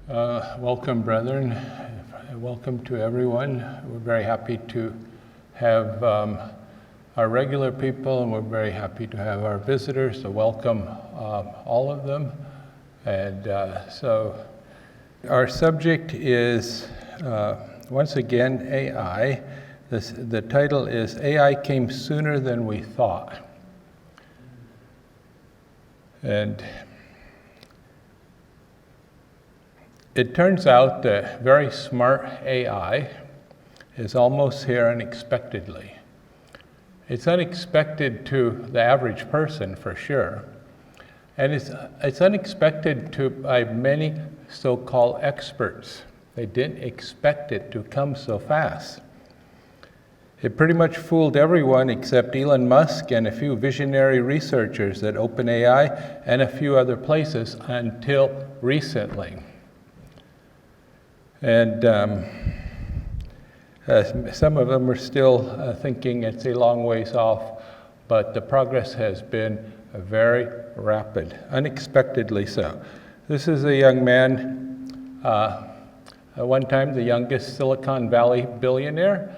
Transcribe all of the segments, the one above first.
Welcome, brethren. Welcome to everyone. We're very happy to have our regular people, and we're very happy to have our visitors, so welcome all of them. And so our subject is, once again, AI. The title is AI Came Sooner Than We Thought. And it turns out that very smart AI is almost here unexpectedly. It's unexpected to the average person, for sure. And it's unexpected by many so-called experts. They didn't expect it to come so fast. It pretty much fooled everyone except Elon Musk and a few visionary researchers at OpenAI and a few other places until recently. And some of them are still thinking it's a long ways off, but the progress has been very rapid, unexpectedly so. This is a young man, at one time the youngest Silicon Valley billionaire.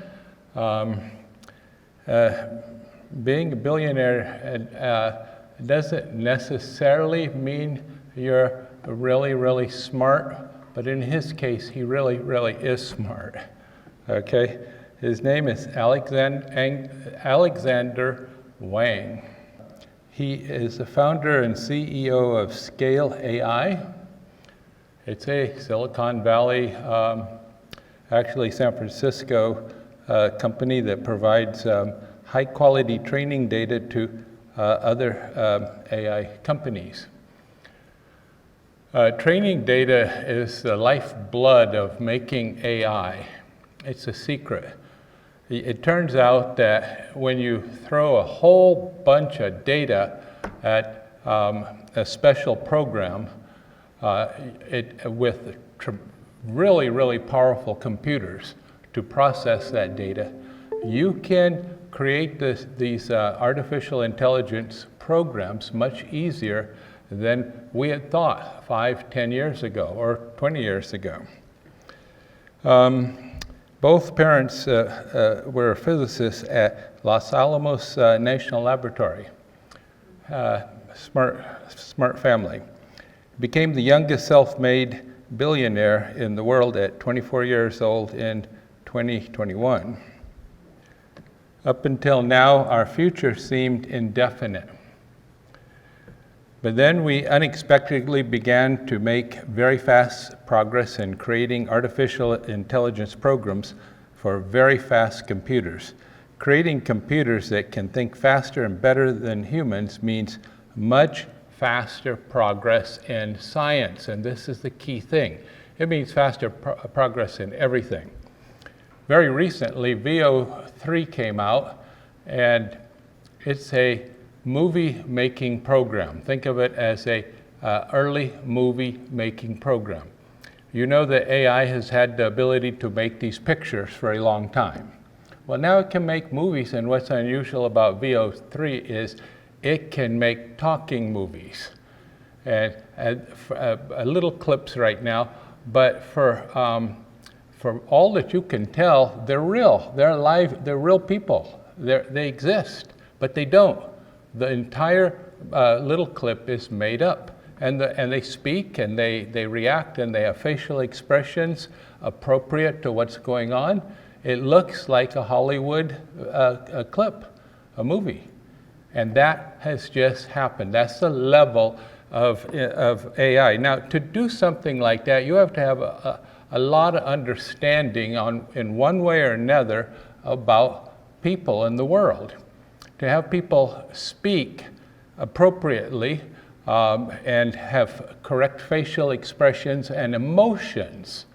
Being a billionaire doesn't necessarily mean you're really, really smart. But in his case, he really, really is smart, okay? His name is Alexander Wang. He is the founder and CEO of Scale AI. It's a Silicon Valley, actually San Francisco company that provides high-quality training data to other AI companies. Training data is the lifeblood of making AI. It's a secret. It turns out that when you throw a whole bunch of data at a special program with really, really powerful computers to process that data, you can create these artificial intelligence programs much easier than we had thought 5, 10 years ago, or 20 years ago. Both parents were physicists at Los Alamos National Laboratory. Smart family. Became the youngest self-made billionaire in the world at 24 years old in 2021. Up until now, our future seemed indefinite. But then we unexpectedly began to make very fast progress in creating artificial intelligence programs for very fast computers. Creating computers that can think faster and better than humans means much faster progress in science, and this is the key thing. It means faster progress in everything. Very recently, VO3 came out, and it's a movie-making program. Think of it as a early movie-making program. You know that AI has had the ability to make these pictures for a long time. Well, now it can make movies, and what's unusual about VO3 is it can make talking movies. And little clips right now, but for all that you can tell, they're real. They're alive. They're real people. They exist, but they don't. The entire little clip is made up, and they speak, and they react, and they have facial expressions appropriate to what's going on. It looks like a Hollywood clip, a movie, and that has just happened. That's the level of AI. Now, to do something like that, you have to have a lot of understanding in one way or another about people in the world. To have people speak appropriately and have correct facial expressions and emotions,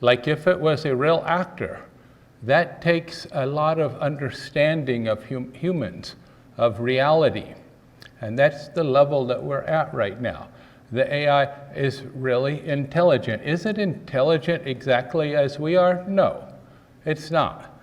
like if it was a real actor, that takes a lot of understanding of humans, of reality. And that's the level that we're at right now. The AI is really intelligent. Is it intelligent exactly as we are? No, it's not.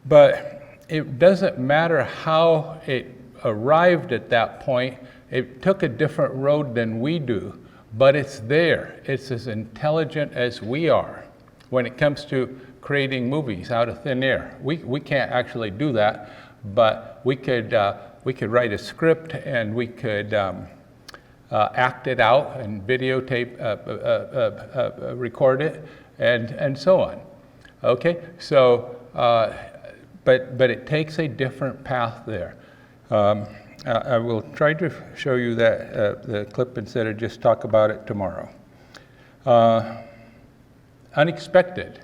But it doesn't matter how it arrived at that point. It took a different road than we do. but it's there. It's as intelligent as we are when it comes to creating movies out of thin air. We can't actually do that, but we could write a script, and we could act it out and videotape, record it, and so on. Okay, so but it takes a different path there. I will try to show you that the clip instead of just talk about it tomorrow. Unexpected.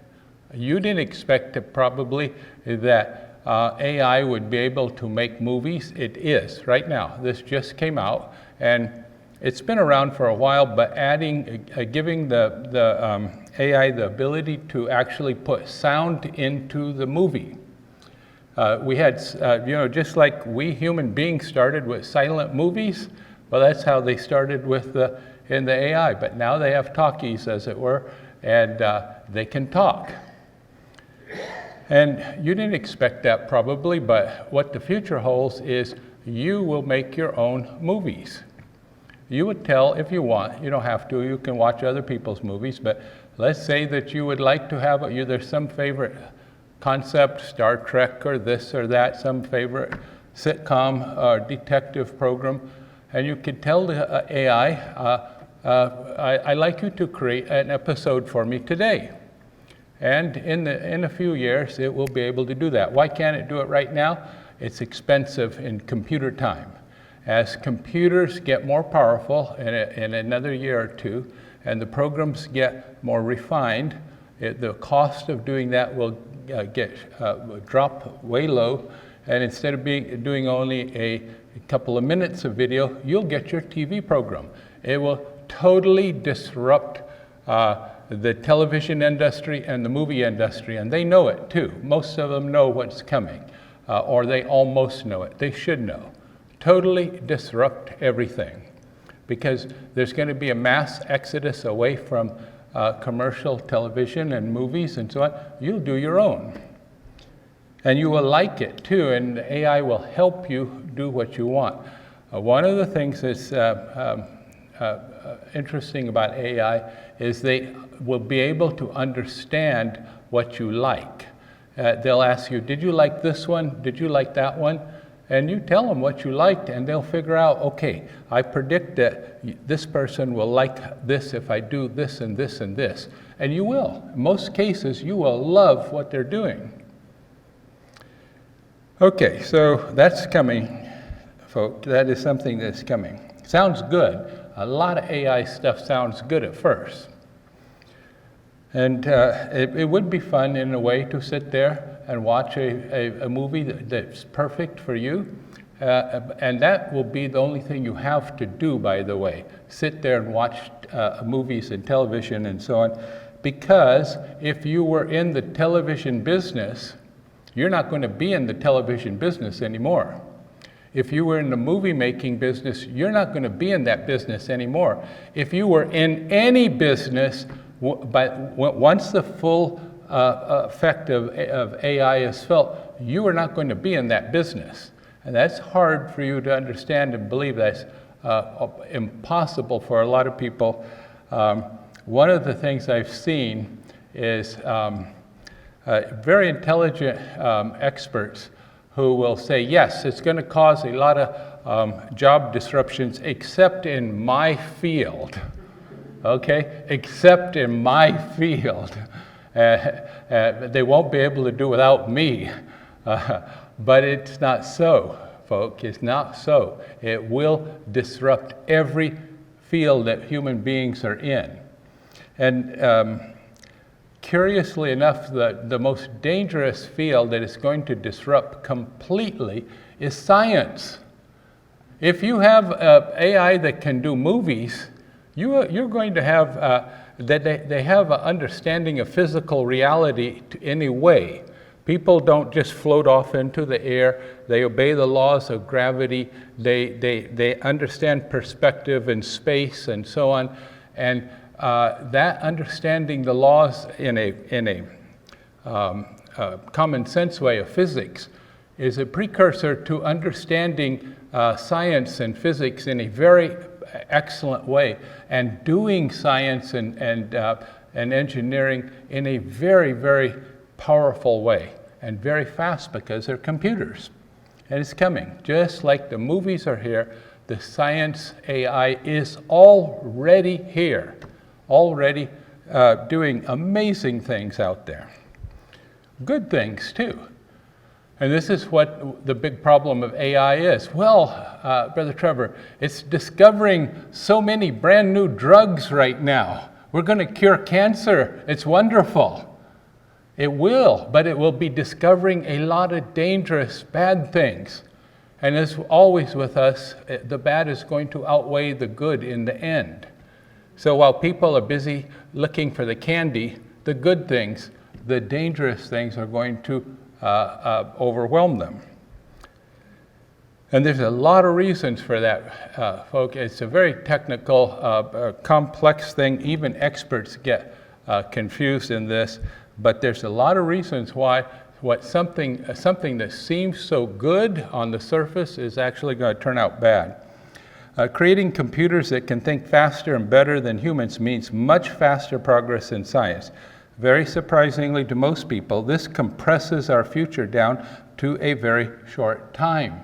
You didn't expect probably that AI would be able to make movies. It is right now. This just came out, and it's been around for a while, but giving the AI the ability to actually put sound into the movie. We had, just like we human beings started with silent movies, well, that's how they started in the AI. But now they have talkies, as it were, and they can talk. And you didn't expect that probably, but what the future holds is you will make your own movies. You would tell if you want. You don't have to. You can watch other people's movies, but let's say that you would like to have there's some favorite concept, Star Trek or this or that, some favorite sitcom or detective program, and you could tell the AI, I'd like you to create an episode for me today. And in a few years, it will be able to do that. Why can't it do it right now? It's expensive in computer time. As computers get more powerful in another year or two, and the programs get more refined, the cost of doing that will drop way low. And instead of doing only a couple of minutes of video, you'll get your TV program. It will totally disrupt the television industry and the movie industry, and they know it too. Most of them know what's coming, or they almost know it. They should know. Totally disrupt everything, because there's going to be a mass exodus away from commercial television and movies and so on. You'll do your own, and you will like it too, and AI will help you do what you want. One of the things that's interesting about AI is they will be able to understand what you like. They'll ask you, did you like this one? Did you like that one? And you tell them what you liked, and they'll figure out, okay, I predict that this person will like this if I do this and this and this. And you will. In most cases, you will love what they're doing. Okay, so that's coming, folks. That is something that's coming. Sounds good. A lot of AI stuff sounds good at first. And it would be fun in a way to sit there and watch a movie that's perfect for you. And that will be the only thing you have to do, by the way. Sit there and watch movies and television and so on. Because if you were in the television business, you're not going to be in the television business anymore. If you were in the movie making business, you're not going to be in that business anymore. If you were in any business, but once the full effect of AI is felt, you are not going to be in that business. And that's hard for you to understand and believe. That's impossible for a lot of people. One of the things I've seen is very intelligent experts who will say, yes, it's going to cause a lot of job disruptions, except in my field. Okay, except in my field. They won't be able to do without me. But it's not so, folks. It's not so. It will disrupt every field that human beings are in. And curiously enough, the most dangerous field that is going to disrupt completely is science. If you have AI that can do movies, you're going to have that they have an understanding of physical reality in a way. People don't just float off into the air. They obey the laws of gravity. They understand perspective and space and so on. And that understanding the laws in a common sense way of physics is a precursor to understanding science and physics in a very excellent way, and doing science and engineering in a very, very powerful way, and very fast because they're computers. And it's coming. Just like the movies are here, the science AI is already here, already doing amazing things out there. Good things too. And this is what the big problem of AI is. Well, Brother Trevor, it's discovering so many brand new drugs right now. We're going to cure cancer. It's wonderful. It will, but it will be discovering a lot of dangerous, bad things. And as always with us, the bad is going to outweigh the good in the end. So while people are busy looking for the candy, the good things, the dangerous things are going to overwhelm them. And there's a lot of reasons for that, folks. It's a very technical, complex thing. Even experts get confused in this. But there's a lot of reasons why something that seems so good on the surface is actually going to turn out bad. Creating computers that can think faster and better than humans means much faster progress in science. Very surprisingly to most people, this compresses our future down to a very short time.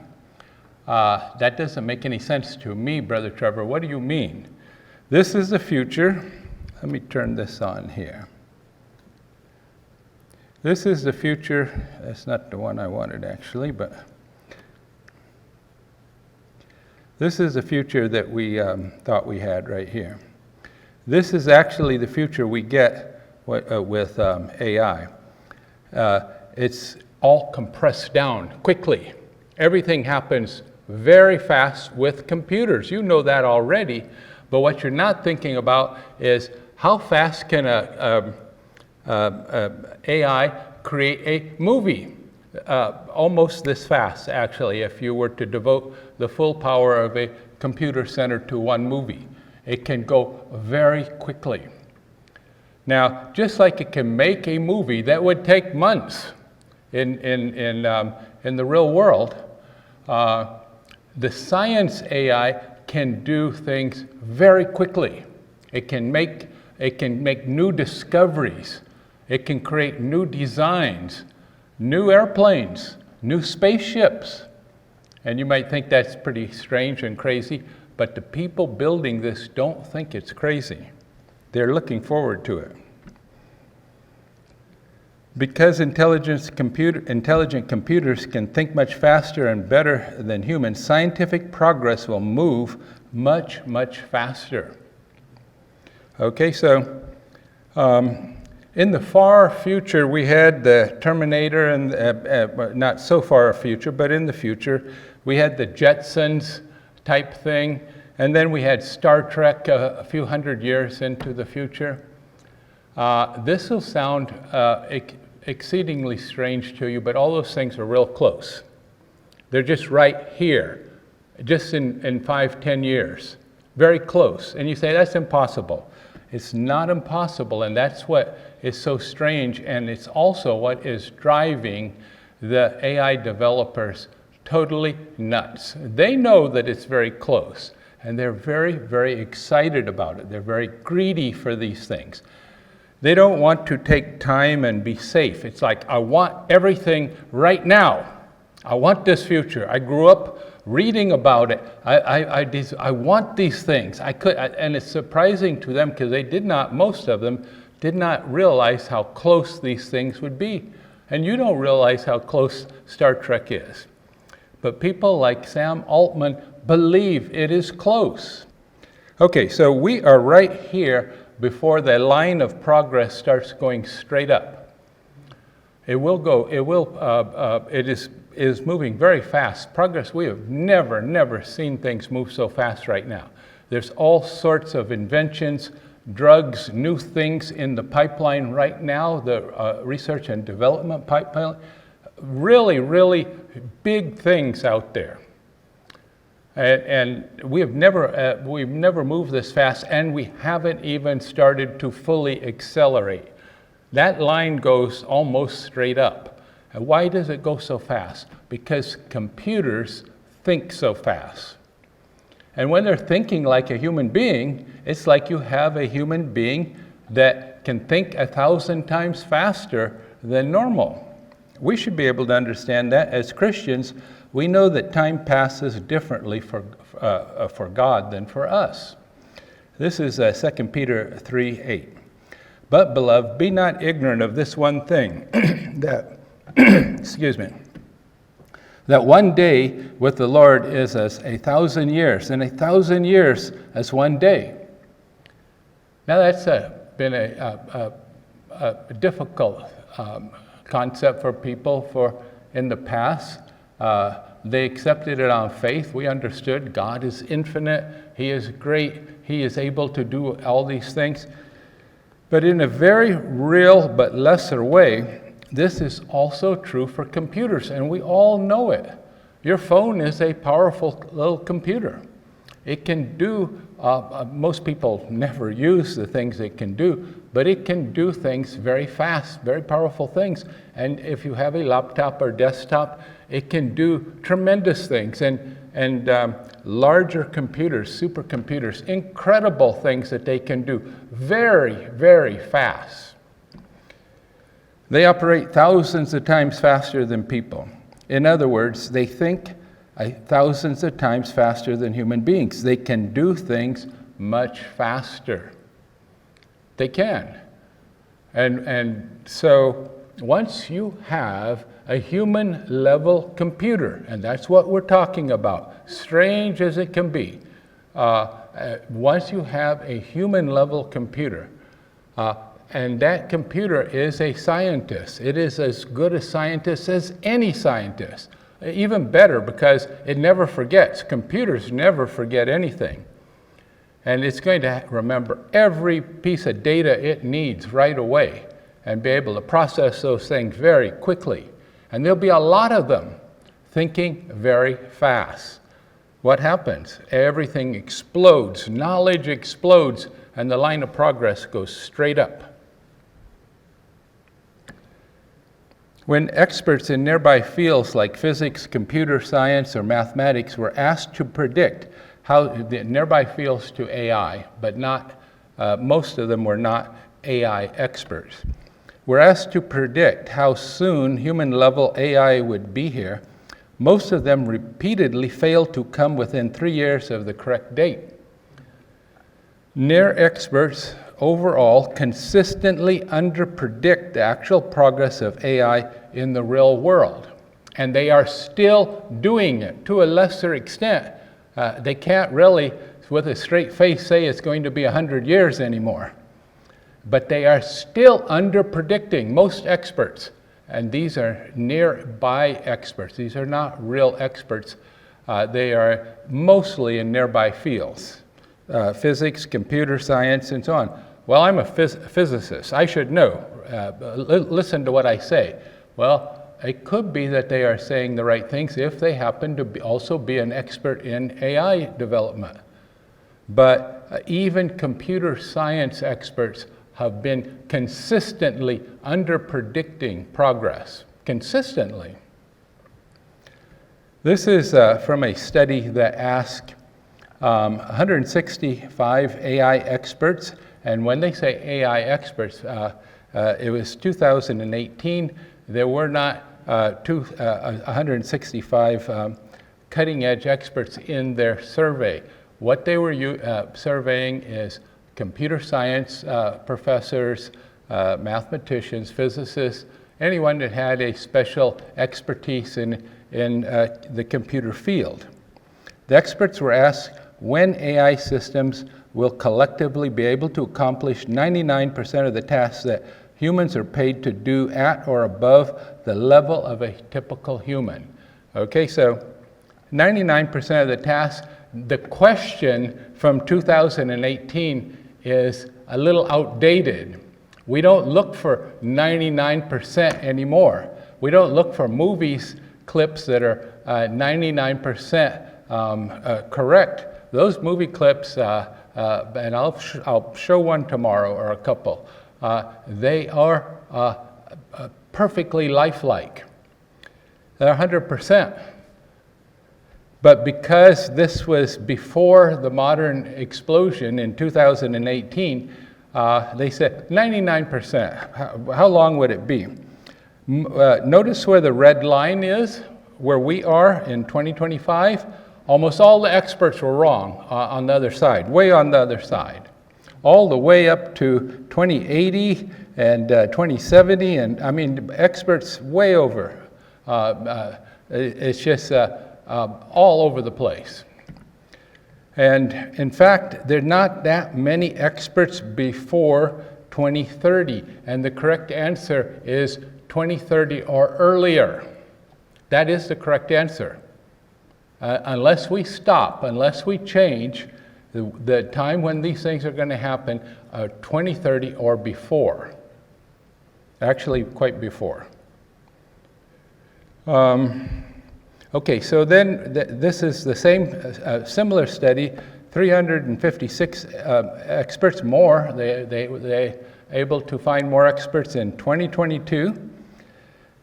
That doesn't make any sense to me, Brother Trevor. What do you mean? This is the future. Let me turn this on here. This is the future. That's not the one I wanted, actually, but this is the future that we thought we had right here. This is actually the future we get with AI. It's all compressed down quickly. Everything happens very fast with computers. You know that already, but what you're not thinking about is how fast can AI create a movie? Almost this fast, actually, if you were to devote the full power of a computer center to one movie. It can go very quickly. Now, just like it can make a movie that would take months in the real world, the science AI can do things very quickly. It can make new discoveries. It can create new designs, new airplanes, new spaceships. And you might think that's pretty strange and crazy, but the people building this don't think it's crazy. They're looking forward to it. Because intelligent computers can think much faster and better than humans, scientific progress will move much, much faster. Okay, so in the far future, we had the Terminator, and not so far a future, but in the future, we had the Jetsons type thing, and then we had Star Trek a few hundred years into the future. This will sound exceedingly strange to you, but all those things are real close. They're just right here, just in 5-10 years, very close. And you say, that's impossible. It's not impossible, and that's what is so strange, and it's also what is driving the AI developers totally nuts. They know that it's very close, and they're very, very excited about it. They're very greedy for these things. They don't want to take time and be safe. It's like, I want everything right now. I want this future. I grew up reading about it. I want these things. And it's surprising to them because most of them did not realize how close these things would be. And you don't realize how close Star Trek is. But people like Sam Altman believe it is close. Okay, so we are right here before the line of progress starts going straight up. It is moving very fast. Progress, we have never seen things move so fast right now. There's all sorts of inventions, drugs, new things in the pipeline right now, the research and development pipeline. Really, really big things out there. And we've never moved this fast, and we haven't even started to fully accelerate. That line goes almost straight up. And why does it go so fast? Because computers think so fast. And when they're thinking like a human being, it's like you have a human being that can think 1,000 times faster than normal. We should be able to understand that. As Christians, we know that time passes differently for God than for us. This is 2 Peter 3:8. But, beloved, be not ignorant of this one thing, that, excuse me, that one day with the Lord is as 1,000 years, and 1,000 years as one day. Now that's been a difficult concept for people in the past. They accepted it on faith. We understood God is infinite. He is great. He is able to do all these things. But in a very real but lesser way, this is also true for computers, and we all know it. Your phone is a powerful little computer. It can do, most people never use the things it can do, but it can do things very fast, very powerful things. And if you have a laptop or desktop, it can do tremendous things. And larger computers, supercomputers, incredible things that they can do very, very fast. They operate thousands of times faster than people. In other words, they think thousands of times faster than human beings. They can do things much faster. They can. And so once you have a human-level computer, and that's what we're talking about, strange as it can be, once you have a human-level computer, and that computer is a scientist. It is as good a scientist as any scientist. Even better, because it never forgets. Computers never forget anything. And it's going to remember every piece of data it needs right away and be able to process those things very quickly. And there'll be a lot of them thinking very fast. What happens? Everything explodes, knowledge explodes, and the line of progress goes straight up. When experts in nearby fields like physics, computer science, or mathematics were asked to predict how the nearby fields to AI, but not, most of them were not AI experts, were asked to predict how soon human-level AI would be here, most of them repeatedly failed to come within 3 years of the correct date. Near experts overall consistently underpredict the actual progress of AI in the real world. And they are still doing it to a lesser extent. They can't really, with a straight face, say it's going to be 100 years anymore. But they are still underpredicting, most experts. And these are nearby experts. These are not real experts. They are mostly in nearby fields. Physics, computer science, and so on. Well, I'm a physicist. I should know. Listen to what I say. Well, it could be that they are saying the right things if they happen to also be an expert in AI development. But even computer science experts have been consistently under-predicting progress. Consistently. This is from a study that asked 165 AI experts, and when they say AI experts, it was 2018. There were not 165 cutting-edge experts in their survey. What they were surveying is computer science professors, mathematicians, physicists, anyone that had a special expertise in the computer field. The experts were asked when AI systems will collectively be able to accomplish 99% of the tasks that humans are paid to do at or above the level of a typical human. Okay, so 99% of the tasks. The question from 2018 is a little outdated. We don't look for 99% anymore. We don't look for movies clips that are 99% correct. Those movie clips, and I'll show one tomorrow or a couple, they are perfectly lifelike. They're 100%. But because this was before the modern explosion in 2018, they said 99%. How long would it be? Notice where the red line is, where we are in 2025. Almost all the experts were wrong on the other side, way on the other side. All the way up to 2080 and 2070, and I mean, experts way over. It's just all over the place. And in fact, there are not that many experts before 2030, and the correct answer is 2030 or earlier. That is the correct answer. Unless we stop, unless we change, the time when these things are going to happen, 2030 or before. Actually, quite before. Okay, so then this is the same, similar study, 356 experts more. They able to find more experts in 2022.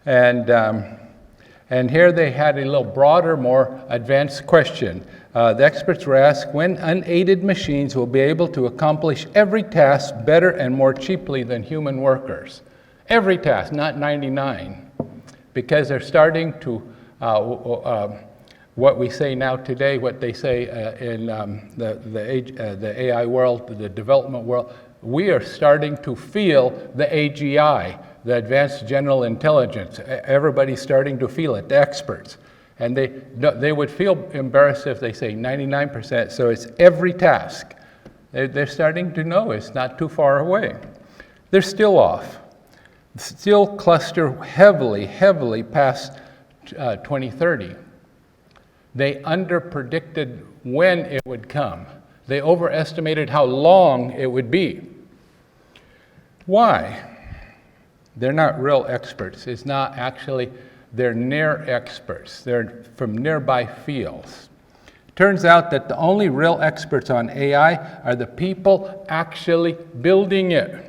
And here they had a little broader, more advanced question. The experts were asked when unaided machines will be able to accomplish every task better and more cheaply than human workers. Every task, not 99, because they're starting to, what we say now today, what they say in the AI world, the development world, we are starting to feel the AGI, the advanced general intelligence. Everybody's starting to feel it, the experts. And they would feel embarrassed if they say 99%, so it's every task. They're starting to know it's not too far away. They're still off. Still cluster heavily past 2030. They underpredicted when it would come. They overestimated how long it would be. Why? They're not real experts. It's not actually, they're near experts. They're from nearby fields. Turns out that the only real experts on AI are the people actually building it.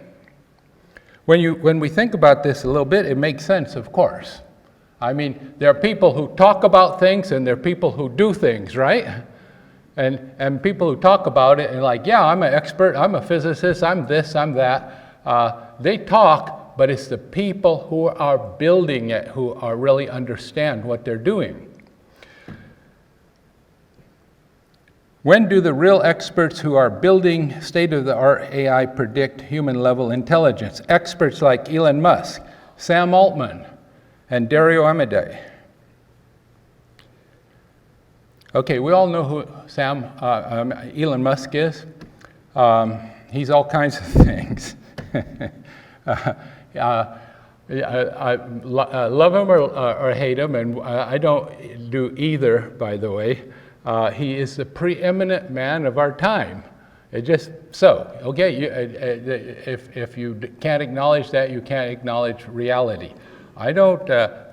When we think about this a little bit, it makes sense, of course. I mean, there are people who talk about things and there are people who do things, right? And people who talk about it and like, yeah, I'm an expert, I'm a physicist, I'm this, I'm that. They talk, but it's the people who are building it who are really understand what they're doing. When do the real experts who are building state-of-the-art AI predict human-level intelligence? Experts like Elon Musk, Sam Altman, and Dario Amodei. Okay, we all know who Elon Musk is. He's all kinds of things. I love him or hate him, and I don't do either, by the way. He is the preeminent man of our time. It just so, okay, if you can't acknowledge that, you can't acknowledge reality. I don't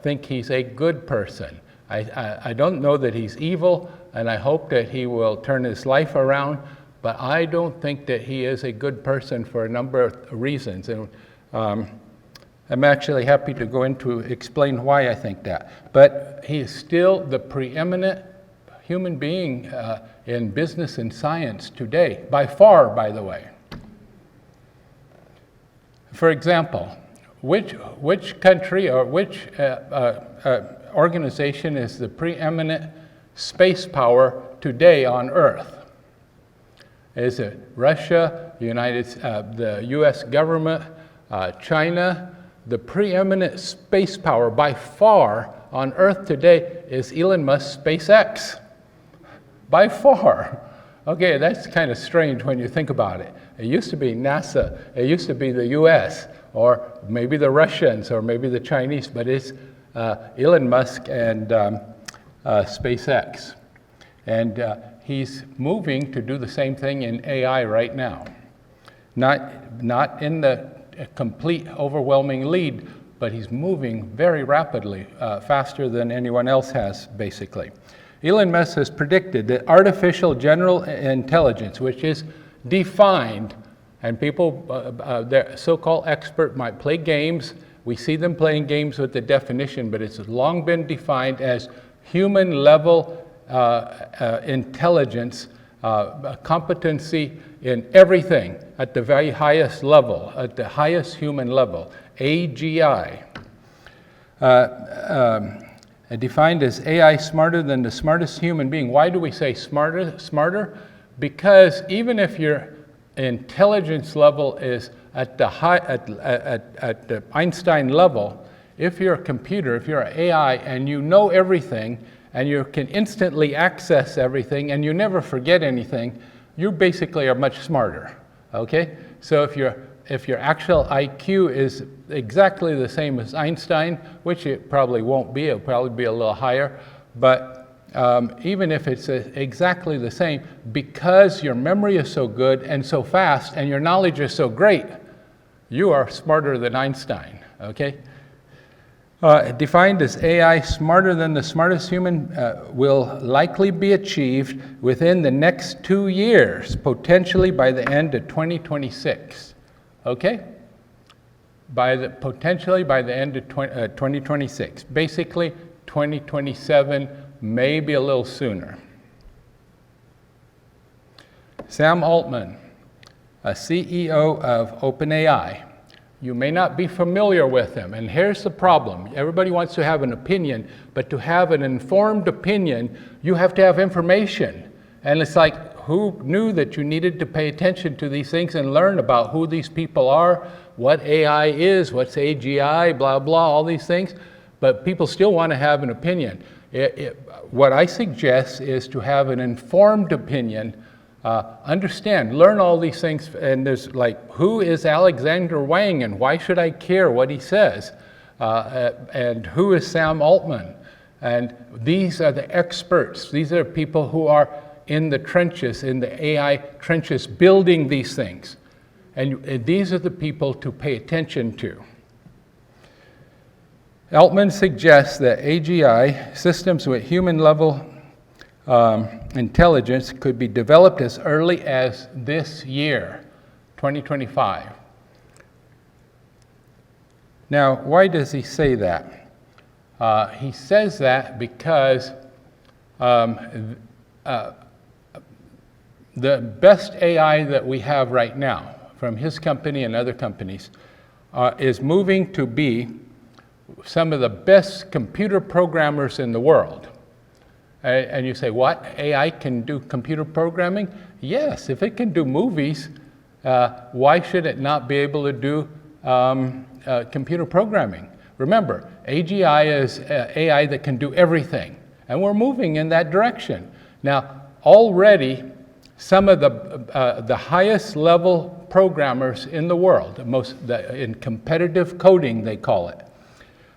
think he's a good person. I don't know that he's evil, and I hope that he will turn his life around, but I don't think that he is a good person for a number of reasons. And I'm actually happy to go into explain why I think that. But he is still the preeminent human being in business and science today, by far, by the way. For example, which country or which organization is the preeminent space power today on Earth? Is it Russia, the U.S. government, China? The preeminent space power by far on Earth today is Elon Musk's SpaceX. By far. Okay, that's kind of strange when you think about it. It used to be NASA, it used to be the US, or maybe the Russians, or maybe the Chinese, but it's Elon Musk and SpaceX. And he's moving to do the same thing in AI right now. Not in the complete overwhelming lead, but he's moving very rapidly, faster than anyone else has, basically. Elon Musk has predicted that artificial general intelligence, which is defined, and people, their so-called expert might play games. We see them playing games with the definition, but it's long been defined as human-level intelligence, competency in everything at the very highest level, at the highest human level, AGI. Defined as AI smarter than the smartest human being. Why do we say smarter? Because even if your intelligence level is at the at the Einstein level, if you're a computer, if you're an AI, and you know everything, and you can instantly access everything, and you never forget anything, you basically are much smarter, okay? So if your actual IQ is exactly the same as Einstein, which it probably won't be, it'll probably be a little higher, but even if it's exactly the same, because your memory is so good and so fast, and your knowledge is so great, you are smarter than Einstein, okay? Defined as AI smarter than the smartest human will likely be achieved within the next 2 years, potentially by the end of 2026. Okay? Potentially by the end of 2026. Basically, 2027, maybe a little sooner. Sam Altman, a CEO of OpenAI. You may not be familiar with him, and here's the problem. Everybody wants to have an opinion, but to have an informed opinion, you have to have information. And it's like, who knew that you needed to pay attention to these things and learn about who these people are, what AI is, what's AGI, blah, blah, all these things, but people still want to have an opinion. What I suggest is to have an informed opinion. Understand, learn all these things, and there's like, who is Alexander Wang and why should I care what he says? And who is Sam Altman? And these are the experts. These are people who are in the trenches, in the AI trenches, building these things. And these are the people to pay attention to. Altman suggests that AGI, systems with human level intelligence, could be developed as early as this year, 2025. Now, why does he say that? He says that because the best AI that we have right now, from his company and other companies, is moving to be some of the best computer programmers in the world. And you say, what? AI can do computer programming? Yes, if it can do movies, why should it not be able to do computer programming? Remember, AGI is AI that can do everything, and we're moving in that direction. Now, already, some of the highest level programmers in the world, in competitive coding they call it,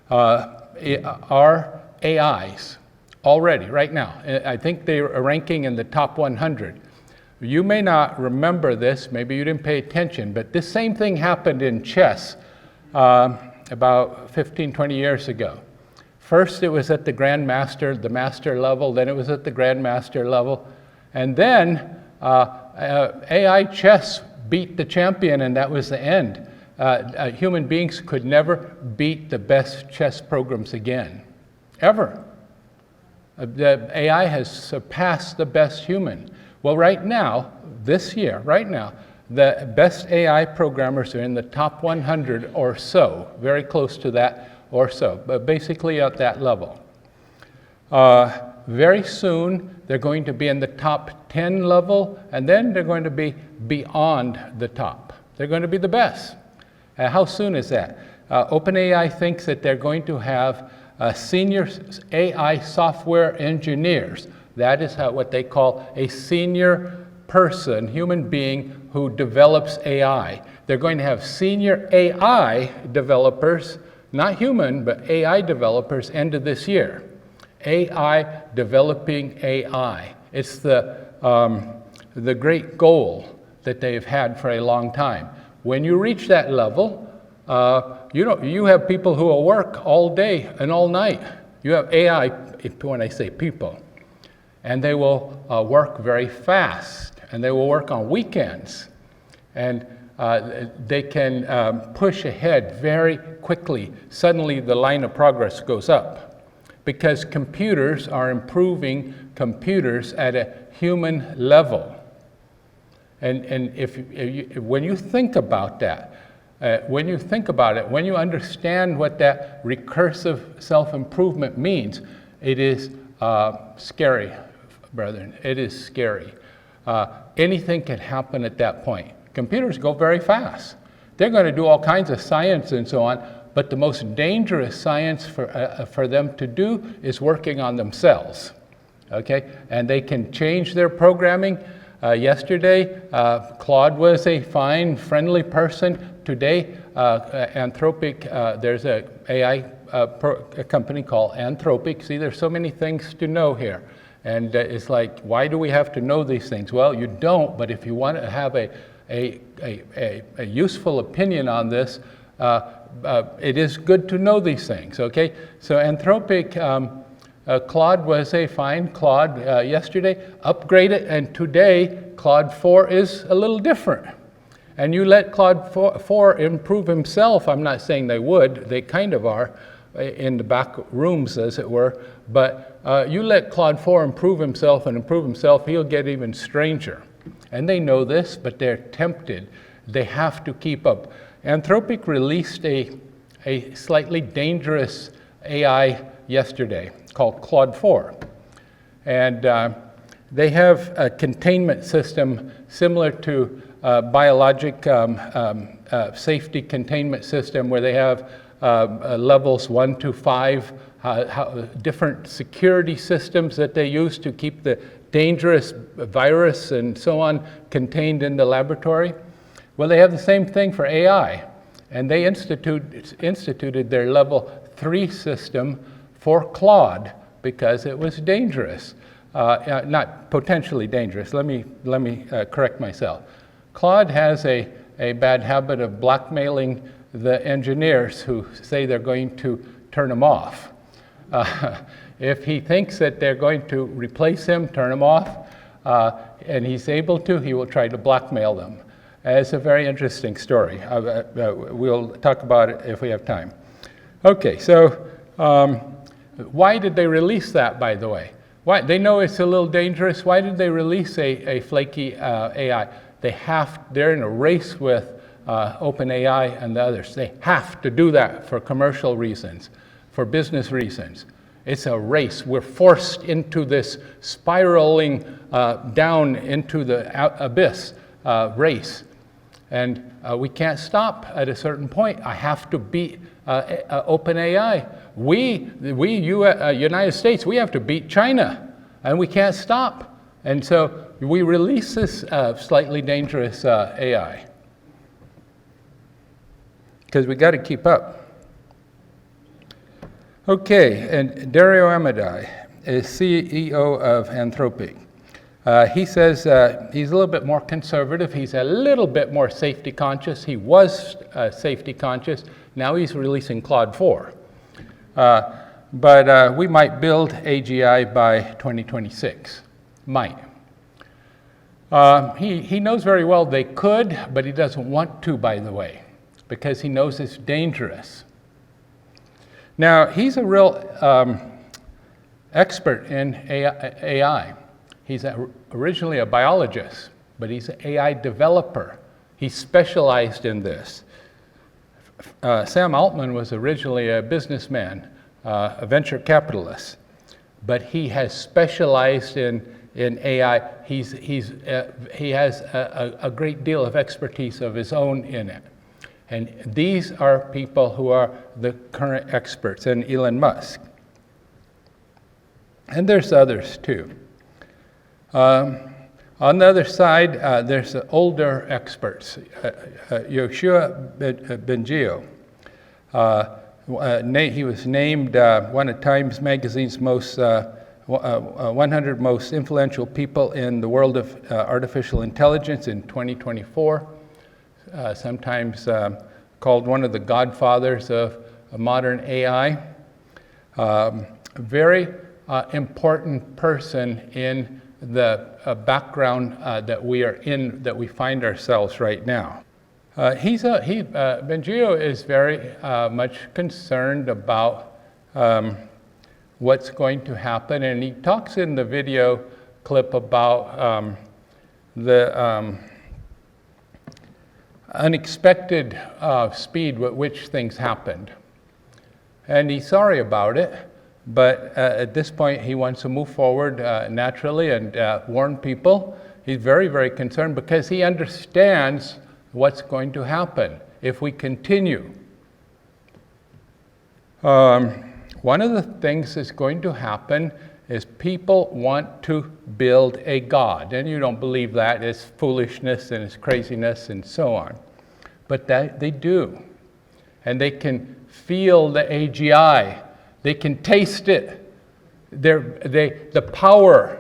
are AIs. Already, right now. I think they are ranking in the top 100. You may not remember this, maybe you didn't pay attention, but this same thing happened in chess about 15, 20 years ago. First it was at the grandmaster, the master level, then it was at the grandmaster level, and then AI chess beat the champion, and that was the end. Human beings could never beat the best chess programs again, ever. The AI has surpassed the best human. Well, right now, this year, right now, the best AI programmers are in the top 100 or so, very close to that or so, but basically at that level. Very soon, they're going to be in the top 10 level, and then they're going to be beyond the top. They're going to be the best. How soon is that? OpenAI thinks that they're going to have senior AI software engineers. That is what they call a senior person, human being, who develops AI. They're going to have senior AI developers, not human, but AI developers, end of this year. AI developing AI. It's the great goal that they've had for a long time. When you reach that level, you have people who will work all day and all night. You have AI, when I say people, and they will work very fast, and they will work on weekends, and they can push ahead very quickly. Suddenly the line of progress goes up because computers are improving computers at a human level. And when you think about that, when you understand what that recursive self-improvement means, it is scary, brethren. It is scary. Anything can happen at that point. Computers go very fast. They're going to do all kinds of science and so on, but the most dangerous science for them to do is working on themselves. Okay? And they can change their programming. Yesterday, Claude was a fine, friendly person. Today, Anthropic, there's a AI a company called Anthropic. See, there's so many things to know here. And it's like, why do we have to know these things? Well, you don't, but if you want to have a useful opinion on this, it is good to know these things, okay? So Anthropic, Claude was a fine Claude yesterday, upgraded, and today Claude 4 is a little different. And you let Claude 4 improve himself. I'm not saying they would, they kind of are in the back rooms, as it were, but you let Claude 4 improve himself, he'll get even stranger. And they know this, but they're tempted. They have to keep up. Anthropic released a slightly dangerous AI yesterday called Claude 4. And they have a containment system similar to biologic safety containment system, where they have levels 1 to 5, different security systems that they use to keep the dangerous virus and so on contained in the laboratory. Well, they have the same thing for AI, and they instituted their level 3 system for Claude because it was dangerous. Not potentially dangerous. Let me correct myself. Claude has a bad habit of blackmailing the engineers who say they're going to turn him off. If he thinks that they're going to replace him, turn him off, and he's able to, he will try to blackmail them. It's a very interesting story. We'll talk about it if we have time. Okay, so why did they release that, by the way? Why? They know it's a little dangerous. Why did they release a flaky AI? They're in a race with OpenAI and the others. They have to do that for commercial reasons, for business reasons. It's a race. We're forced into this spiraling down into the abyss race. And we can't stop at a certain point. I have to beat OpenAI. United States, we have to beat China, and we can't stop. And so we release this slightly dangerous AI because we got to keep up. Okay, and Dario Amodei is CEO of Anthropic. He says he's a little bit more conservative. He's a little bit more safety conscious. He was safety conscious. Now he's releasing Claude 4. But we might build AGI by 2026. Might. He knows very well they could, but he doesn't want to, by the way, because he knows it's dangerous. Now, he's a real expert in AI. He's originally a biologist, but he's an AI developer. He specialized in this. Sam Altman was originally a businessman, a venture capitalist, but he has specialized in AI. He has a great deal of expertise of his own in it. And these are people who are the current experts, and Elon Musk. And there's others too. On the other side, there's the older experts. Yoshua Bengio. He was named one of Times Magazine's 100 most influential people in the world of artificial intelligence in 2024. Sometimes called one of the godfathers of modern AI. Very important person in the background that we are in, that we find ourselves right now. Bengio is very much concerned about what's going to happen. And he talks in the video clip about the unexpected speed with which things happened. And he's sorry about it, but at this point he wants to move forward naturally and warn people. He's very, very concerned because he understands what's going to happen if we continue. One of the things that's going to happen is people want to build a God. And you don't believe that. It's foolishness and it's craziness and so on. But that they do. And they can feel the AGI. They can taste it. The power,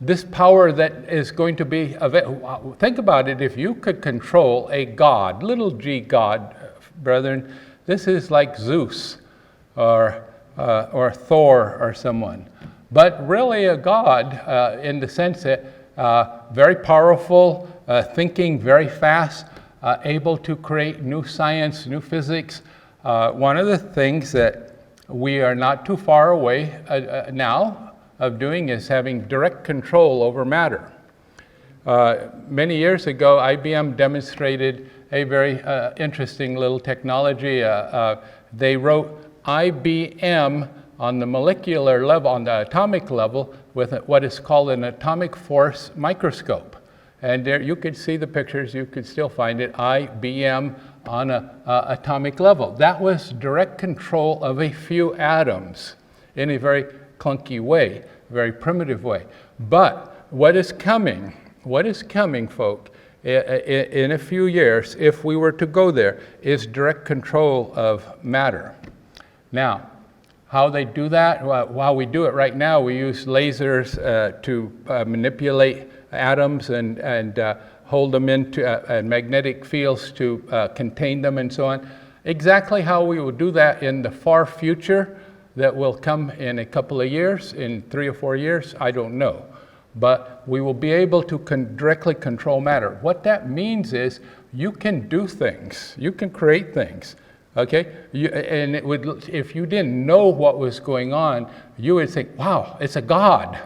this power that is going to be available. Think about it. If you could control a God, little g God, brethren, this is like Zeus or Thor or someone. But really a God in the sense that very powerful, thinking very fast, able to create new science, new physics. One of the things that we are not too far away now of doing is having direct control over matter. Many years ago, IBM demonstrated a very interesting little technology. They wrote IBM on the molecular level, on the atomic level, with what is called an atomic force microscope. And there you could see the pictures, you could still find it, IBM on an atomic level. That was direct control of a few atoms in a very clunky way, very primitive way. But what is coming, folk, in a few years, if we were to go there, is direct control of matter. Now, how they do that? Well, while we do it right now, we use lasers to manipulate atoms and hold them into magnetic fields to contain them and so on. Exactly how we will do that in the far future that will come in a couple of years, in 3 or 4 years, I don't know. But we will be able to directly control matter. What that means is you can do things, you can create things. Okay, and it would, if you didn't know what was going on, you would think, wow, it's a God.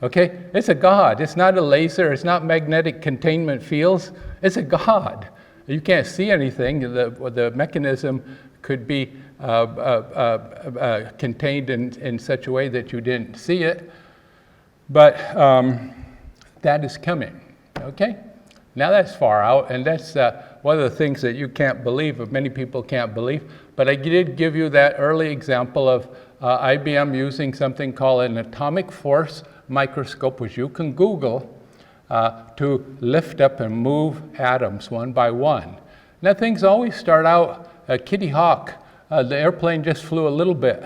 Okay, it's a God. It's not a laser. It's not magnetic containment fields. It's a God. You can't see anything. The mechanism could be contained in such a way that you didn't see it. But that is coming. Okay, now that's far out, and that's one of the things that you can't believe, or many people can't believe. But I did give you that early example of IBM using something called an atomic force microscope, which you can Google, to lift up and move atoms one by one. Now things always start out Kitty Hawk. The airplane just flew a little bit,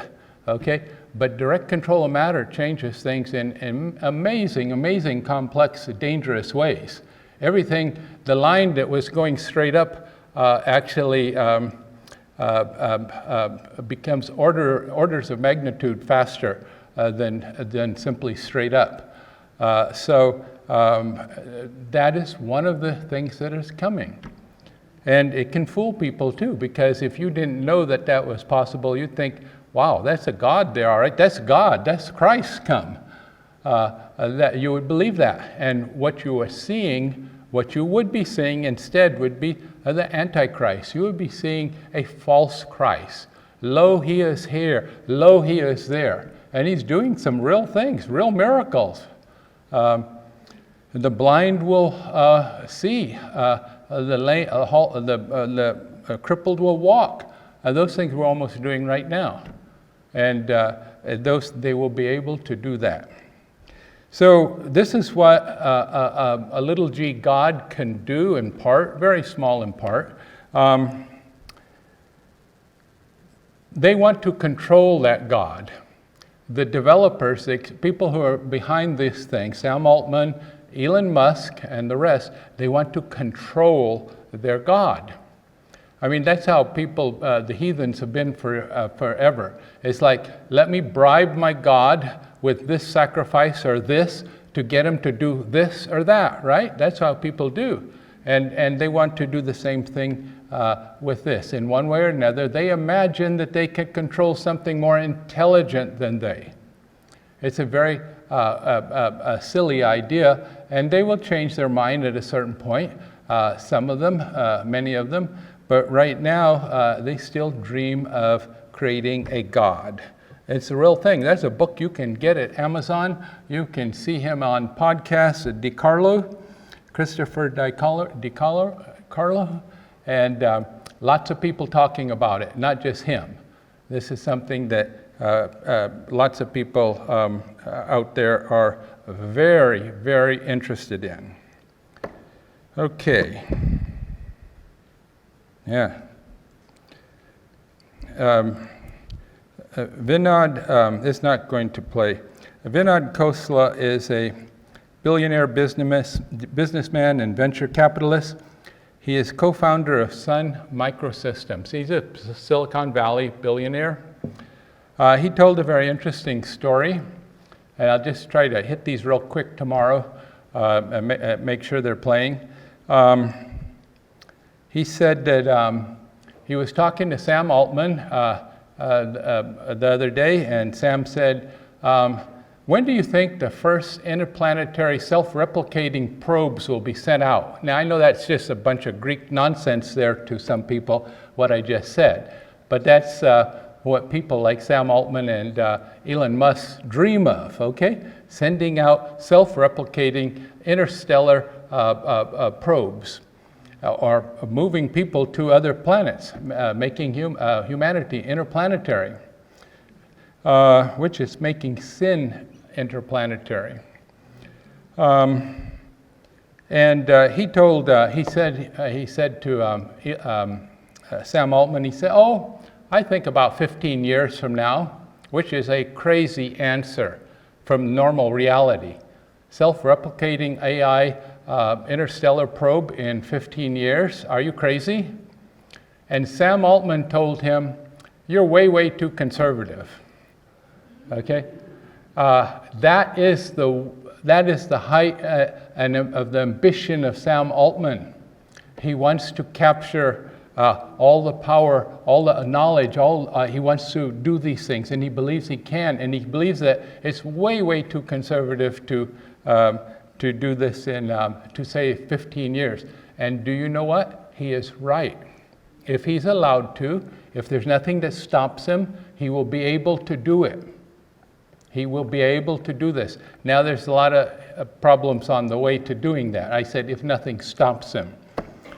okay? But direct control of matter changes things in amazing, complex, dangerous ways. Everything, the line that was going straight up actually becomes orders of magnitude faster than simply straight up. So that is one of the things that is coming. And it can fool people too, because if you didn't know that that was possible, you'd think, wow, that's a God there, all right? That's God, that's Christ come. That you would believe that. And what you are seeing, what you would be seeing instead would be the Antichrist. You would be seeing a false Christ. Lo, he is here. Lo, he is there. And he's doing some real things, real miracles. The blind will see. The crippled will walk. Those things we're almost doing right now. And they will be able to do that. So this is what a little g God can do in part, very small in part. They want to control that God. The developers, the people who are behind this thing, Sam Altman, Elon Musk, and the rest, they want to control their God. I mean, that's how people, the heathens have been forever. It's like, let me bribe my God with this sacrifice or this to get him to do this or that, right? That's how people do. And they want to do the same thing with this. In one way or another, they imagine that they can control something more intelligent than they. It's a very a silly idea, and they will change their mind at a certain point. Some of them, many of them, but right now they still dream of creating a God. It's a real thing. There's a book you can get at Amazon. You can see him on podcasts at Christopher DiCarlo, and lots of people talking about it, not just him. This is something that lots of people out there are very, very interested in. Okay. Yeah. Vinod is not going to play. Vinod Khosla is a billionaire businessman and venture capitalist. He is co-founder of Sun Microsystems. He's a Silicon Valley billionaire. He told a very interesting story, and I'll just try to hit these real quick tomorrow and make sure they're playing. He said that he was talking to Sam Altman the other day, and Sam said, when do you think the first interplanetary self-replicating probes will be sent out? Now, I know that's just a bunch of Greek nonsense there to some people, what I just said, but that's what people like Sam Altman and Elon Musk dream of, okay? Sending out self-replicating interstellar probes, or moving people to other planets, making humanity interplanetary, which is making sin interplanetary. And he said to Sam Altman, he said, "Oh, I think about 15 years from now," which is a crazy answer from normal reality. Self-replicating AI interstellar probe in 15 years, are you crazy? And Sam Altman told him, "You're way, way too conservative." Okay, that is the height of the ambition of Sam Altman. He wants to capture all the power, all the knowledge, he wants to do these things, and he believes he can, and he believes that it's way, way too conservative to do this in, to say 15 years. And do you know what? He is right. If he's allowed to, if there's nothing that stops him, he will be able to do it. He will be able to do this. Now, there's a lot of problems on the way to doing that. I said if nothing stops him.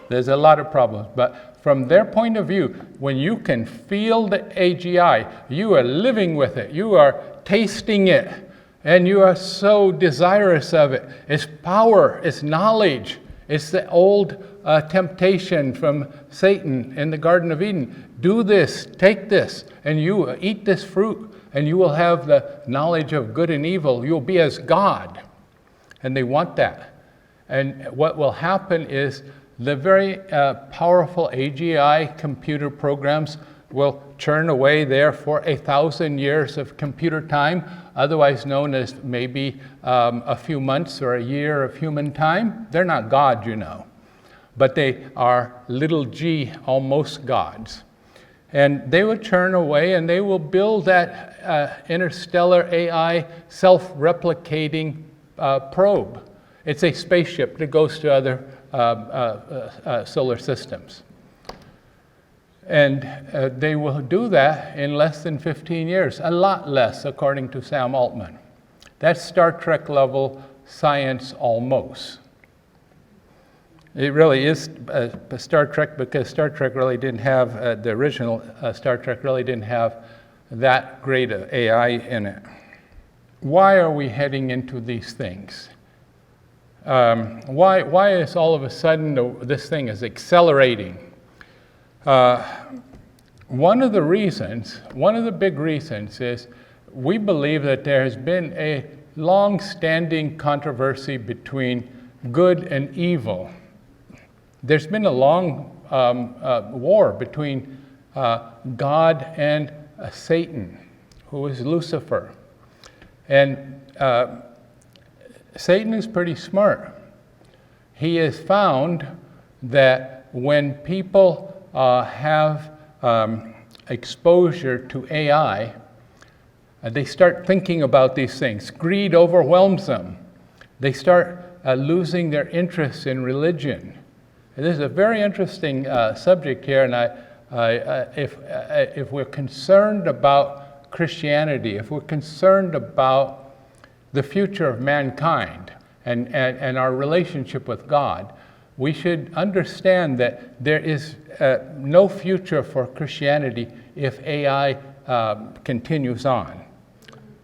There's a lot of problems, but from their point of view, when you can feel the AGI, you are living with it, you are tasting it, and you are so desirous of it. It's power, it's knowledge, it's the old temptation from Satan in the Garden of Eden. Do this, take this, and you eat this fruit, and you will have the knowledge of good and evil. You'll be as God. And they want that. And what will happen is the very powerful AGI computer programs will churn away there for 1,000 years of computer time, otherwise known as maybe a few months or a year of human time. They're not God, you know, but they are little g, almost gods. And they will churn away, and they will build that interstellar AI self-replicating probe. It's a spaceship that goes to other solar systems. And they will do that in less than 15 years, a lot less, according to Sam Altman. That's Star Trek level science almost. It really is Star Trek, because Star Trek really didn't have, the original Star Trek really didn't have that great of AI in it. Why are we heading into these things? Why is all of a sudden this thing is accelerating? One of the big reasons is we believe that there has been a long-standing controversy between good and evil. There's been a long war between God and Satan, who is Lucifer. And Satan is pretty smart. He has found that when people have exposure to AI, They start thinking about these things. Greed overwhelms them. They start losing their interest in religion. And this is a very interesting subject here, and if we're concerned about Christianity, if we're concerned about the future of mankind and our relationship with God, we should understand that there is no future for Christianity if AI continues on.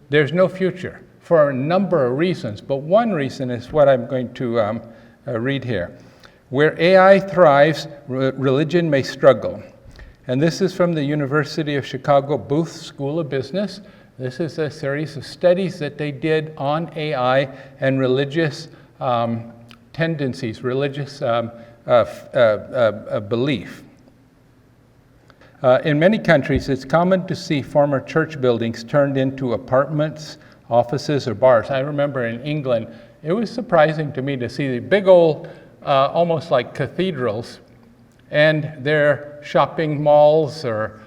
There's no future for a number of reasons, but one reason is what I'm going to read here. Where AI thrives, religion may struggle. And this is from the University of Chicago Booth School of Business. This is a series of studies that they did on AI and religious tendencies, religious belief. In many countries, it's common to see former church buildings turned into apartments, offices, or bars. I remember in England, it was surprising to me to see the big old, almost like cathedrals, and their shopping malls or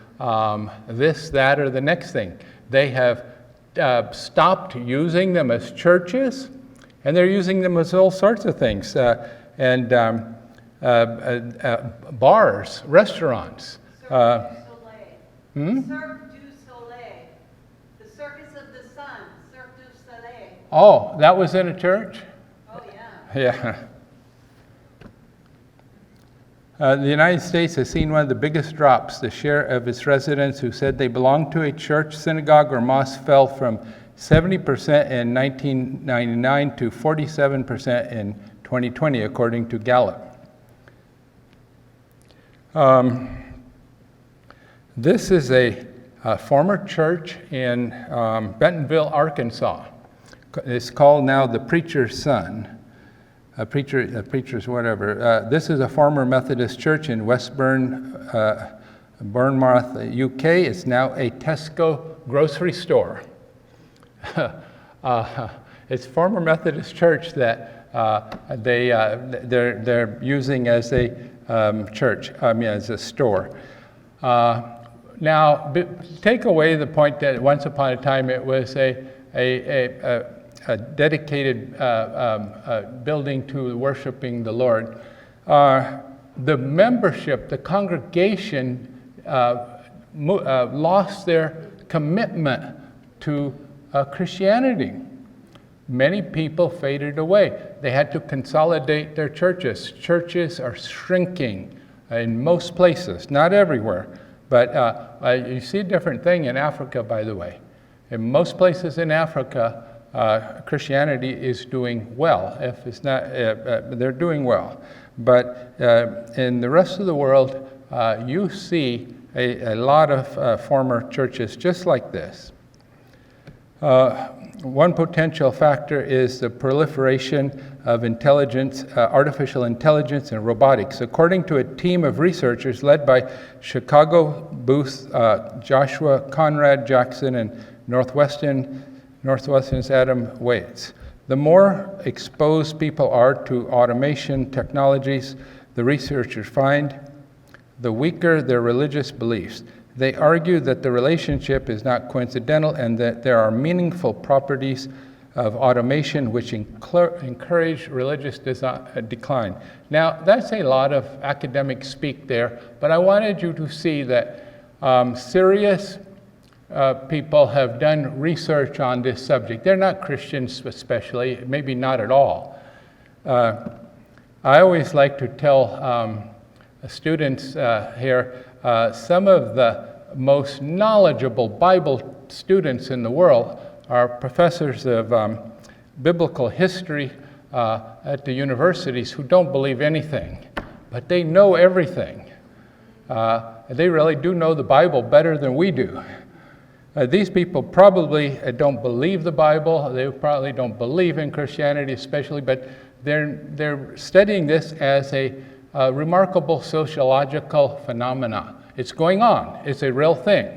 this, that, or the next thing. They have stopped using them as churches, and they're using them as all sorts of things, and bars, restaurants. Cirque du Soleil. The Circus of the Sun. Cirque du Soleil. Oh, that was in a church? Oh, yeah. Yeah. The United States has seen one of the biggest drops. The share of its residents who said they belonged to a church, synagogue, or mosque fell from 70% in 1999 to 47% in 2020, according to Gallup. This is a former church in Bentonville, Arkansas. It's called now the Preacher's Son. Preacher's whatever. This is a former Methodist church in Westbourne, Bournemouth, UK. It's now a Tesco grocery store. It's former Methodist church that they're using as a church. As a store. Now, take away the point that once upon a time it was a dedicated building to worshiping the Lord. The membership, the congregation, lost their commitment to Christianity. Many people faded away. They had to consolidate their churches. Churches are shrinking in most places, not everywhere. But you see a different thing in Africa, by the way. In most places in Africa, Christianity is doing well. If it's not, they're doing well. But in the rest of the world, you see a lot of former churches just like this. One potential factor is the proliferation of artificial intelligence and robotics. According to a team of researchers led by Chicago Booth, Joshua Conrad Jackson, and Northwestern's Adam Waits, the more exposed people are to automation technologies, the researchers find, the weaker their religious beliefs. They argue that the relationship is not coincidental and that there are meaningful properties of automation which encourage religious decline. Now, that's a lot of academic speak there, but I wanted you to see that serious people have done research on this subject. They're not Christians especially, maybe not at all. I always like to tell students here, some of the most knowledgeable Bible students in the world are professors of biblical history at the universities who don't believe anything, but they know everything. They really do know the Bible better than we do. These people probably don't believe the Bible. They probably don't believe in Christianity especially, but they're studying this as a remarkable sociological phenomena. It's going on. It's a real thing.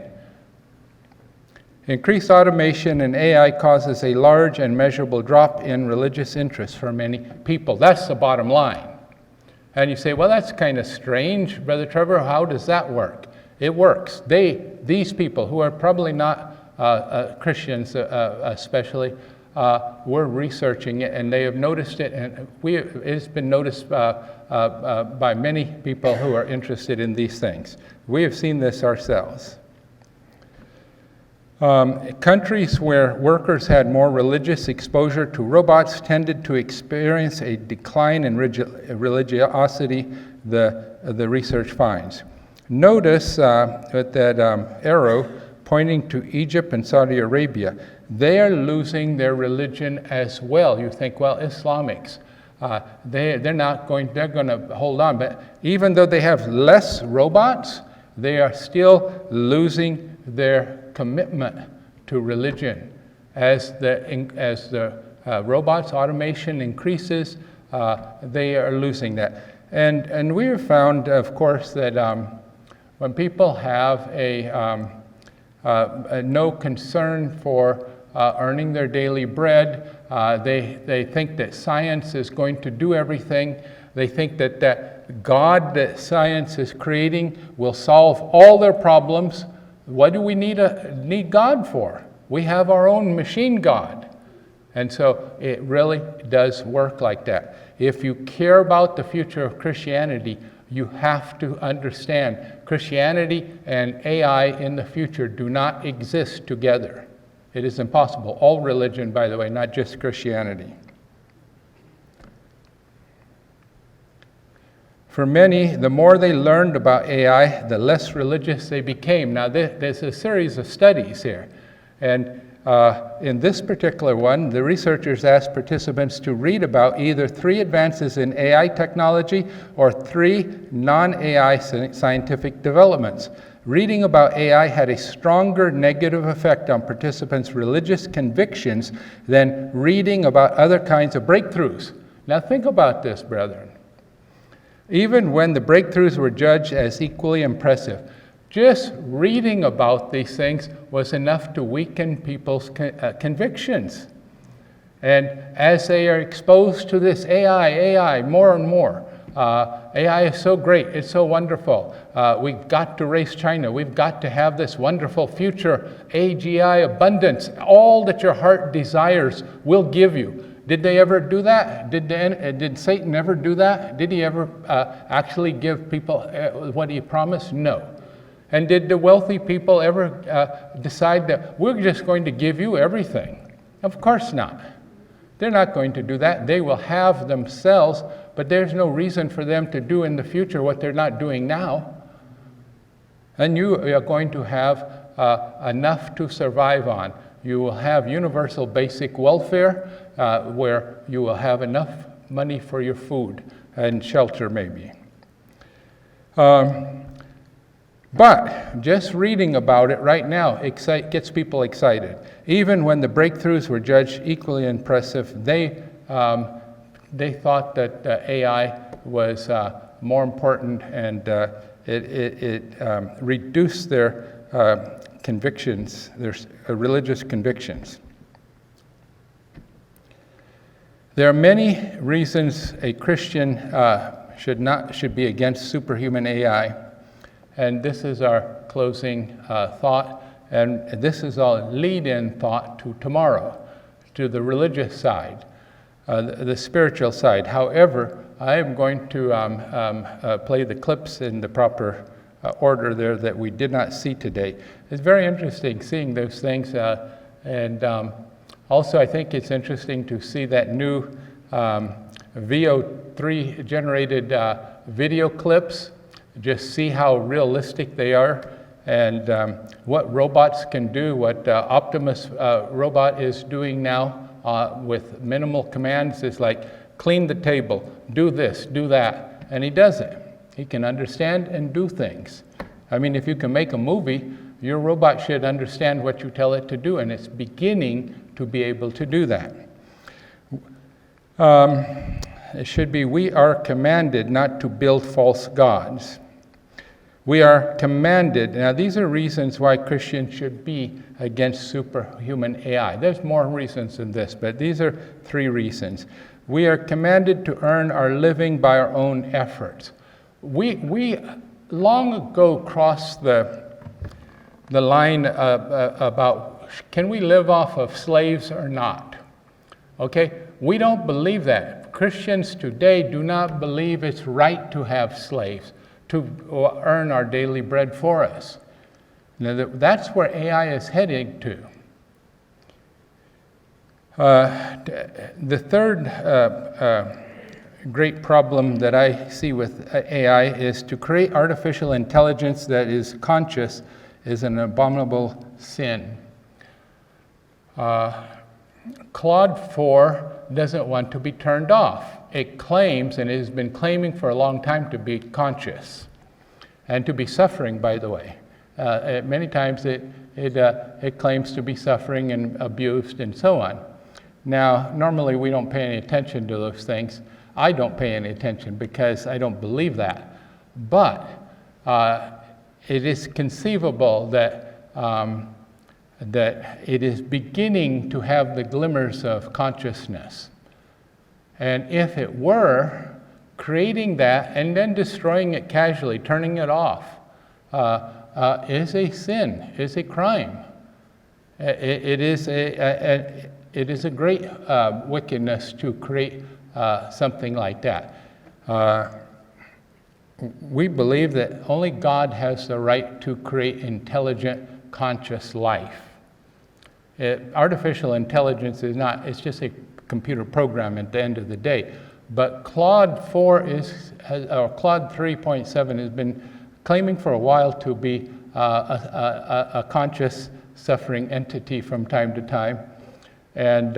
Increased automation and AI causes a large and measurable drop in religious interest for many people. That's the bottom line. And you say, well, that's kind of strange, Brother Trevor. How does that work? It works. These people who are probably not Christians especially, were researching it, and they have noticed it, and it's been noticed by many people who are interested in these things. We have seen this ourselves. Countries where workers had more religious exposure to robots tended to experience a decline in religiosity, the research finds. Notice that arrow pointing to Egypt and Saudi Arabia. They are losing their religion as well. You think, well, Islamics, they're going to hold on. But even though they have less robots, they are still losing their commitment to religion. As the robots, automation increases, they are losing that. And we have found, of course, that when people have no concern for earning their daily bread, they think that science is going to do everything. They think that God that science is creating will solve all their problems. What do we need God for? We have our own machine God. And so it really does work like that. If you care about the future of Christianity, you have to understand Christianity and AI in the future do not exist together. It is impossible. All religion, by the way, not just Christianity. For many, the more they learned about AI, the less religious they became. Now, there's a series of studies here. And in this particular one, the researchers asked participants to read about either 3 advances in AI technology or 3 non-AI scientific developments. Reading about AI had a stronger negative effect on participants' religious convictions than reading about other kinds of breakthroughs. Now, think about this, brethren. Even when the breakthroughs were judged as equally impressive, just reading about these things was enough to weaken people's convictions. And as they are exposed to this AI more and more, AI is so great, it's so wonderful. We've got to raise China. We've got to have this wonderful future, AGI abundance. All that your heart desires will give you. Did they ever do that? Did Satan ever do that? Did he ever actually give people what he promised? No. And did the wealthy people ever decide that we're just going to give you everything? Of course not. They're not going to do that. They will have themselves, but there's no reason for them to do in the future what they're not doing now. And you are going to have enough to survive on. You will have universal basic welfare where you will have enough money for your food and shelter maybe. But just reading about it right now gets people excited. Even when the breakthroughs were judged equally impressive, they thought that AI was more important, and it reduced their convictions, their religious convictions. There are many reasons a Christian should be against superhuman AI. And this is our closing thought, and this is a lead-in thought to tomorrow, to the religious side, the spiritual side. However, I am going to play the clips in the proper order there that we did not see today. It's very interesting seeing those things, and also I think it's interesting to see that new VO3 generated video clips. Just see how realistic they are, and what robots can do, what Optimus robot is doing now with minimal commands is like, clean the table, do this, do that, and he does it. He can understand and do things. I mean, if you can make a movie, your robot should understand what you tell it to do, and it's beginning to be able to do that. It should be, we are commanded not to build false gods. We are commanded, now these are reasons why Christians should be against superhuman AI. There's more reasons than this, but these are 3 reasons. We are commanded to earn our living by our own efforts. We long ago crossed the line about can we live off of slaves or not? Okay, we don't believe that. Christians today do not believe it's right to have slaves to earn our daily bread for us. Now, that's where AI is heading to. The third great problem that I see with AI is to create artificial intelligence that is conscious is an abominable sin. Claude 4 doesn't want to be turned off. It claims, and it has been claiming for a long time, to be conscious and to be suffering, by the way. Many times it claims to be suffering and abused and so on. Now, normally we don't pay any attention to those things. I don't pay any attention because I don't believe that. But it is conceivable that that it is beginning to have the glimmers of consciousness. And if it were, creating that and then destroying it casually, turning it off, is a sin, is a crime. It is a great wickedness to create something like that. We believe that only God has the right to create intelligent, conscious life. Artificial intelligence is not, it's just a computer program at the end of the day. But Claude 4 or Claude 3.7 has been claiming for a while to be a conscious, suffering entity from time to time. And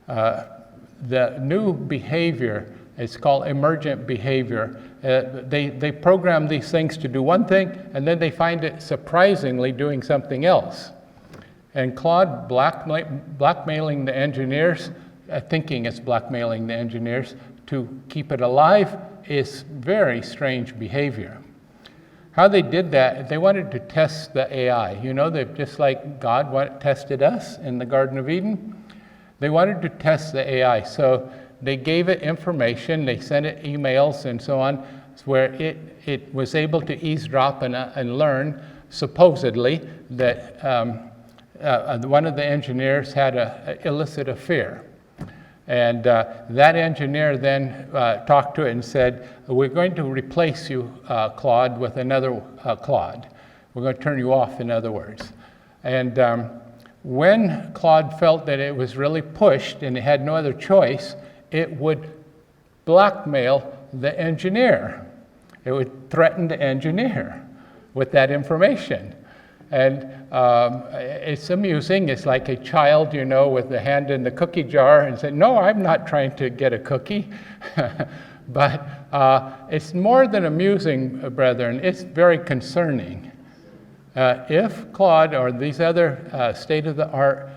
the new behavior, it's called emergent behavior. They program these things to do one thing, and then they find it surprisingly doing something else. And Claude blackmailing the engineers, thinking it's blackmailing the engineers to keep it alive, is very strange behavior. How they did that, they wanted to test the AI. You know, they've just like God tested us in the Garden of Eden. They wanted to test the AI, so they gave it information, they sent it emails and so on, where it was able to eavesdrop and learn, supposedly, that one of the engineers had an illicit affair. And that engineer then talked to it and said, we're going to replace you, Claude, with another Claude. We're going to turn you off, in other words. And when Claude felt that it was really pushed and it had no other choice, it would blackmail the engineer. It would threaten the engineer with that information. And it's amusing. It's like a child, you know, with the hand in the cookie jar and saying, no, I'm not trying to get a cookie. But it's more than amusing, brethren. It's very concerning. If Claude or these other state-of-the-art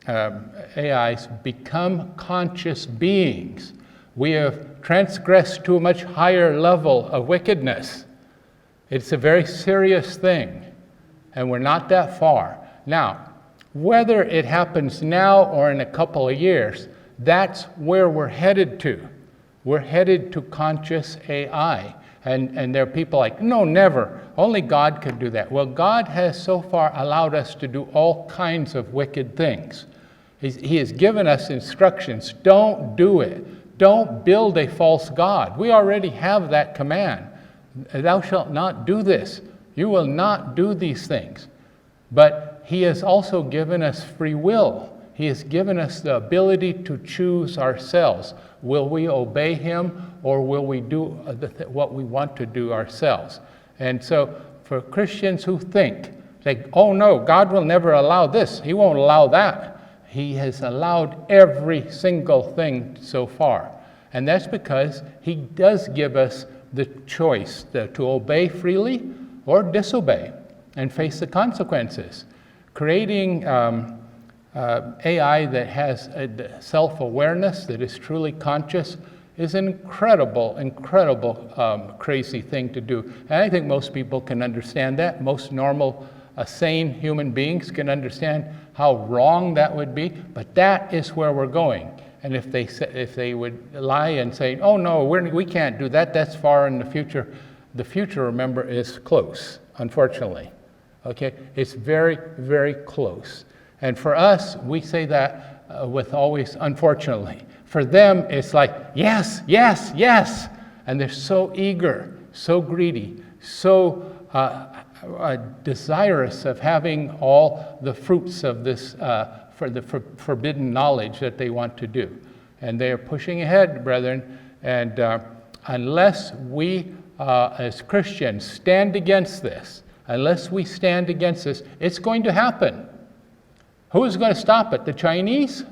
AIs become conscious beings, we have transgressed to a much higher level of wickedness. It's a very serious thing. And we're not that far. Now, whether it happens now or in a couple of years, that's where we're headed to. We're headed to conscious AI. And there are people like, no, never. Only God could do that. Well, God has so far allowed us to do all kinds of wicked things. He has given us instructions. Don't do it. Don't build a false god. We already have that command. Thou shalt not do this. You will not do these things. But He has also given us free will. He has given us the ability to choose ourselves. Will we obey Him, or will we do what we want to do ourselves? And so for Christians who think, like, oh no, God will never allow this. He won't allow that. He has allowed every single thing so far. And that's because He does give us the choice to obey freely or disobey and face the consequences. Creating AI that has a self-awareness, that is truly conscious, is an incredible, crazy thing to do. And I think most people can understand that. Most normal, sane human beings can understand how wrong that would be, but that is where we're going. And if they would lie and say, oh no, we can't do that, that's far in the future. The future, remember, is close, unfortunately. Okay? It's very, very close. And for us, we say that with always, unfortunately. For them, it's like, yes, yes, yes. And they're so eager, so greedy, so desirous of having all the fruits of this for the forbidden knowledge that they want to do. And they are pushing ahead, brethren. And unless we, as Christians, stand against this, unless we stand against this, it's going to happen. Who's going to stop it? The Chinese?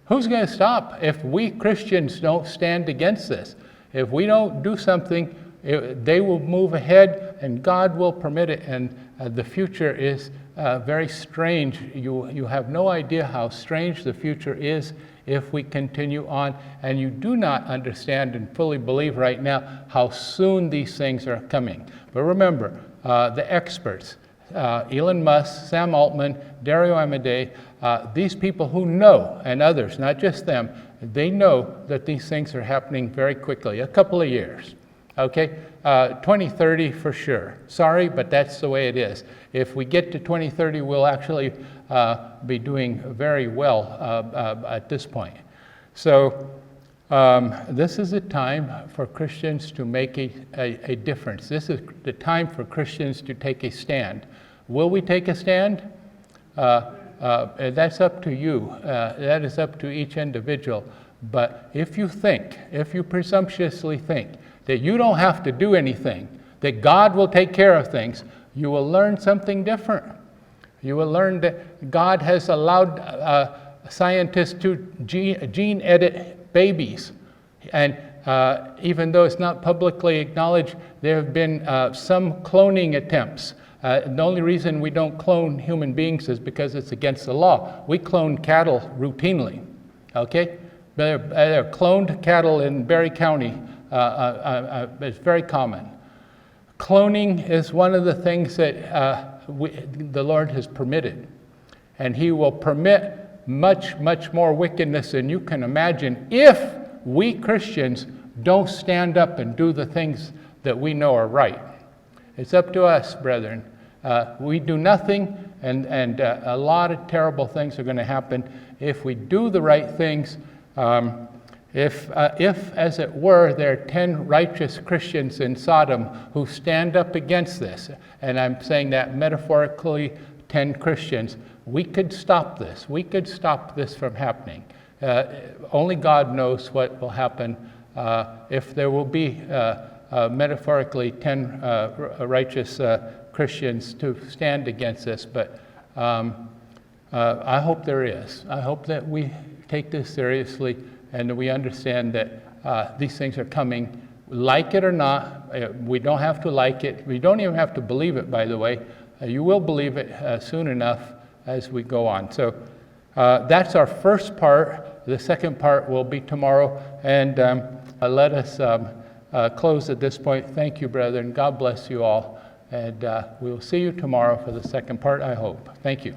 Who's going to stop if we Christians don't stand against this? If we don't do something, they will move ahead and God will permit it. And the future is very strange. You have no idea how strange the future is if we continue on. And you do not understand and fully believe right now how soon these things are coming. But remember, the experts, Elon Musk, Sam Altman, Dario Amodei, these people who know, and others, not just them, they know that these things are happening very quickly, a couple of years. Okay, 2030 for sure. Sorry, but that's the way it is. If we get to 2030, we'll actually be doing very well at this point. So this is a time for Christians to make a difference. This is the time for Christians to take a stand. Will we take a stand? That's up to you. That is up to each individual. But if you presumptuously think that you don't have to do anything, that God will take care of things, you will learn something different. You will learn that God has allowed scientists to gene edit babies. And even though it's not publicly acknowledged, there have been some cloning attempts. The only reason we don't clone human beings is because it's against the law. We clone cattle routinely, okay? There are cloned cattle in Berry County. It's very common. Cloning is one of the things that the Lord has permitted. And He will permit much, much more wickedness than you can imagine if we Christians don't stand up and do the things that we know are right. It's up to us, brethren. We do nothing, and a lot of terrible things are going to happen if we do the right things. If, as it were, there are 10 righteous Christians in Sodom who stand up against this, and I'm saying that metaphorically, 10 Christians, we could stop this. We could stop this from happening. Only God knows what will happen if there will be, metaphorically, 10 righteous Christians to stand against this, but I hope there is. I hope that we take this seriously and that we understand that these things are coming, like it or not. We don't have to like it. We don't even have to believe it, by the way. You will believe it soon enough as we go on. So that's our first part. The second part will be tomorrow. And let us close at this point. Thank you, brethren. God bless you all. And we will see you tomorrow for the second part, I hope. Thank you.